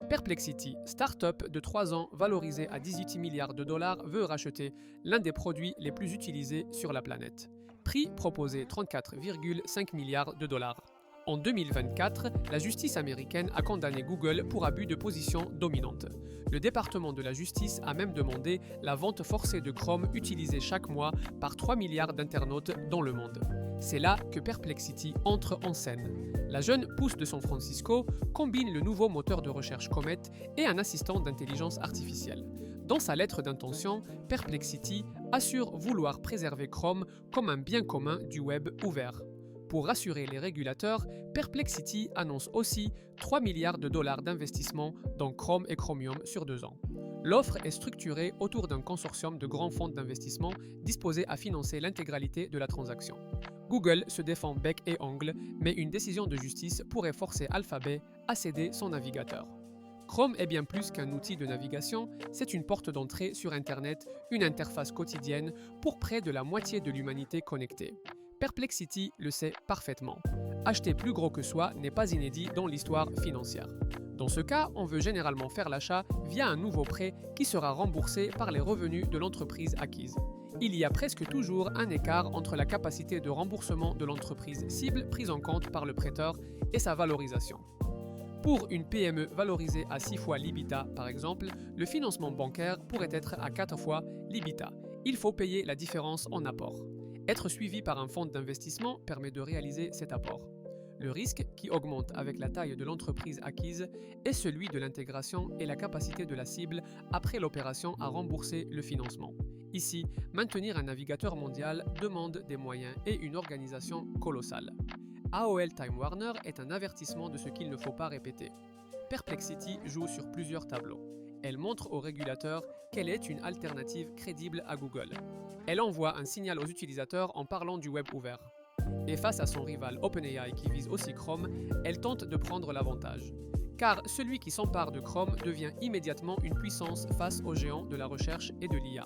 Perplexity, start-up de 3 ans valorisée à 18 milliards de dollars, veut racheter l'un des produits les plus utilisés sur la planète. Prix proposé 34,5 milliards de dollars. En 2024, la justice américaine a condamné Google pour abus de position dominante. Le département de la justice a même demandé la vente forcée de Chrome utilisée chaque mois par 3 milliards d'internautes dans le monde. C'est là que Perplexity entre en scène. La jeune pousse de San Francisco combine le nouveau moteur de recherche Comet et un assistant d'intelligence artificielle. Dans sa lettre d'intention, Perplexity assure vouloir préserver Chrome comme un bien commun du web ouvert. Pour rassurer les régulateurs, Perplexity annonce aussi 3 milliards de dollars d'investissement dans Chrome et Chromium sur 2 ans. L'offre est structurée autour d'un consortium de grands fonds d'investissement disposés à financer l'intégralité de la transaction. Google se défend bec et ongle, mais une décision de justice pourrait forcer Alphabet à céder son navigateur. Chrome est bien plus qu'un outil de navigation, c'est une porte d'entrée sur Internet, une interface quotidienne pour près de la moitié de l'humanité connectée. Perplexity le sait parfaitement. Acheter plus gros que soi n'est pas inédit dans l'histoire financière. Dans ce cas, on veut généralement faire l'achat via un nouveau prêt qui sera remboursé par les revenus de l'entreprise acquise. Il y a presque toujours un écart entre la capacité de remboursement de l'entreprise cible prise en compte par le prêteur et sa valorisation. Pour une PME valorisée à 6 fois l'EBITDA, par exemple, le financement bancaire pourrait être à 4 fois l'EBITDA. Il faut payer la différence en apport. Être suivi par un fonds d'investissement permet de réaliser cet apport. Le risque, qui augmente avec la taille de l'entreprise acquise, est celui de l'intégration et la capacité de la cible après l'opération à rembourser le financement. Ici, maintenir un navigateur mondial demande des moyens et une organisation colossale. AOL Time Warner est un avertissement de ce qu'il ne faut pas répéter. Perplexity joue sur plusieurs tableaux. Elle montre aux régulateurs qu'elle est une alternative crédible à Google. Elle envoie un signal aux utilisateurs en parlant du web ouvert. Et face à son rival OpenAI qui vise aussi Chrome, elle tente de prendre l'avantage. Car celui qui s'empare de Chrome devient immédiatement une puissance face aux géants de la recherche et de l'IA.